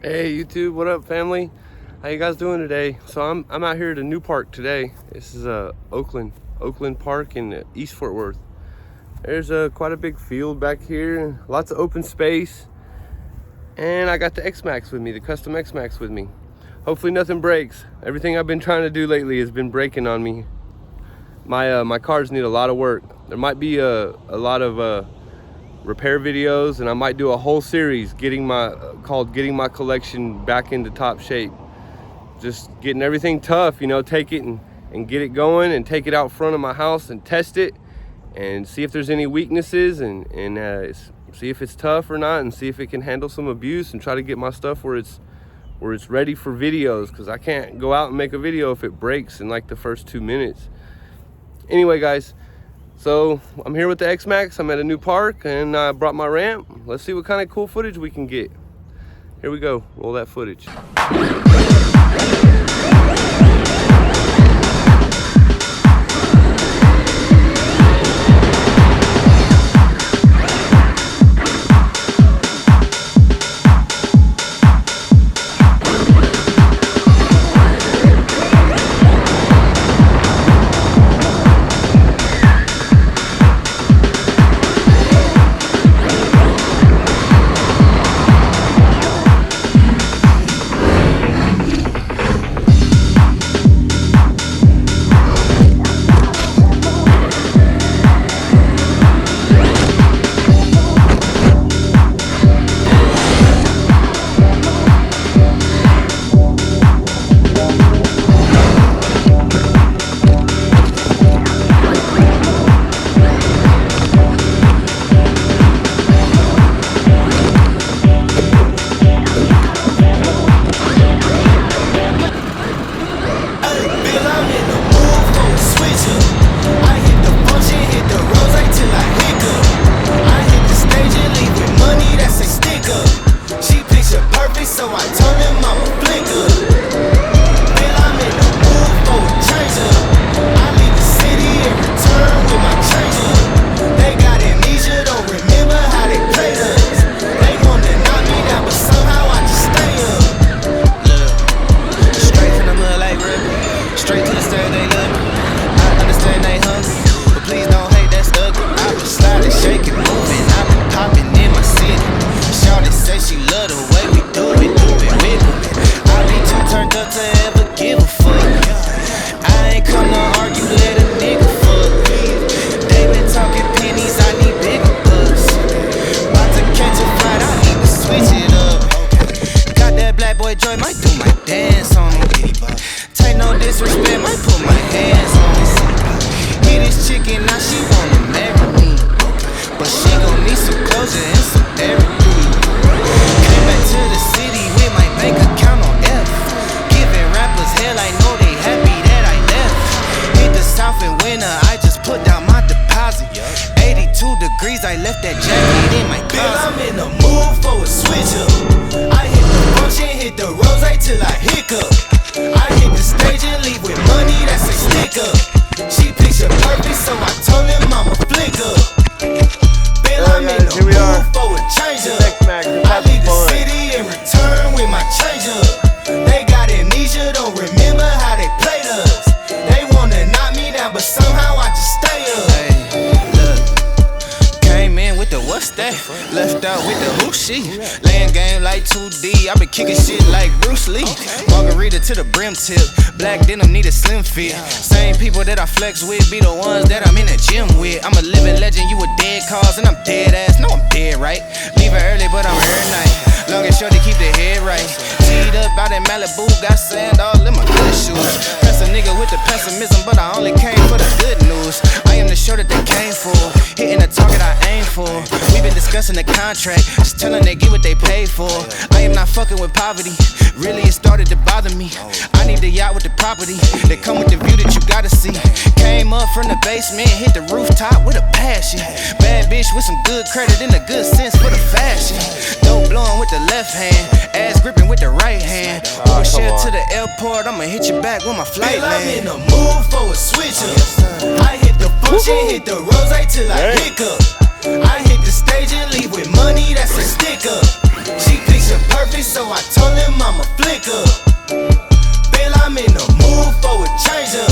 Hey YouTube, what up family? How you guys doing today? So I'm out here at a new park today. This is Oakland Park in East Fort Worth. There's quite a big field back here, lots of open space, and I got the X-Maxx with me, the custom X-Maxx with me. Hopefully nothing breaks. Everything I've been trying to do lately has been breaking on me. My cars need a lot of work. There might be a lot of repair videos, and I might do a whole series called getting my collection back into top shape. Just getting everything tough, you know, take it and get it going, and take it out front of my house and test it and see if there's any weaknesses, and see if it's tough or not, and see if it can handle some abuse, and try to get my stuff where it's ready for videos, because I can't go out and make a video if it breaks in like the first 2 minutes. Anyway guys, so I'm here with the X-Maxx. I'm at a new park and I brought my ramp. Let's see what kind of cool footage we can get. Here we go, roll that footage. Might do my dance on him. Take no disrespect, might put my hands on him. Hit this chicken, now she wanna marry me, but she gon' need some closure and some therapy. Came back to the city with my bank account on F. Giving rappers hell, I know they happy that I left. Hit the south in winter, I just put down my deposit. 82 degrees, I left that jacket in my closet. I'm in the mood for a switch up. I hit the function, hit the rose till I hiccup. I hit the stage and leave with money that's a stick up. She picture perfect, so I told him I'm a flick up. Bill, I'm in the mood for a change up. I leave the city and return with my change up. They got amnesia, don't remember how they played us. They wanna knock me down, but somehow I just stay up. Hey, look, came in with the what's that? Left out with the who she. Laying game like 2D, I been kicking shit like Bruce Lee. Margarita to the brim tip, black denim need a slim fit. Same people that I flex with be the ones that I'm in the gym with. I'm a living legend, you a dead cause, and I'm dead ass. No, I'm dead, right? Leaving early, but I'm here night. Long and short to keep the head right. Teed up out in Malibu, got sand all in my good shoes. Press a nigga with the pessimism, but I only came for the good news. I am the show that they came for, hitting the target I aim for. We been discussing the contract, just telling they get what they paid for. I am not fucking with poverty, really it started to bother me. I need the yacht with the property, that come with the view that you gotta see. Came up from the basement, hit the rooftop with a passion. Bad bitch with some good credit and a good sense for the fashion. Dope blowing with the left hand, ass gripping with the right hand. Uber share to the airport, I'ma hit you back when my flight Bill, I'm land. in the mood for a switch up. I hit the function, hit the rose till I hiccup. I hit the stage and leave with money that's a stick up. She picture perfect, so I told him I'm a flick up. Feel I'm in the mood for a change up.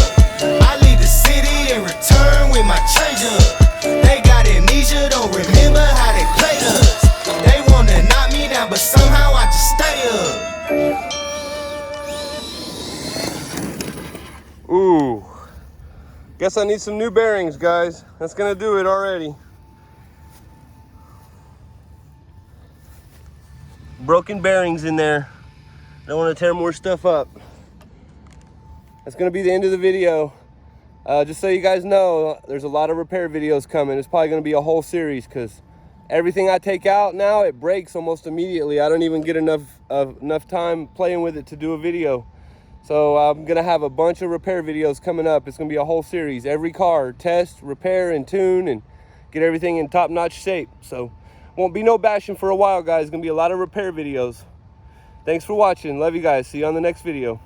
I leave the city and return with my change up. They got amnesia, don't remember how they played us. They wanna knock me down, but somehow I just stay up. Ooh. Guess I need some new bearings, guys. That's gonna do it already. Broken bearings in there. Don't want to tear more stuff up. That's gonna be the end of the video. Just so you guys know, there's a lot of repair videos coming. It's probably gonna be a whole series because everything I take out now, it breaks almost immediately. I don't even get enough time playing with it to do a video. So I'm gonna have a bunch of repair videos coming up. It's gonna be a whole series. Every car, test, repair, and tune, and get everything in top-notch shape. So won't be no bashing for a while, guys. It's gonna be a lot of repair videos. Thanks for watching. Love you guys. See you on the next video.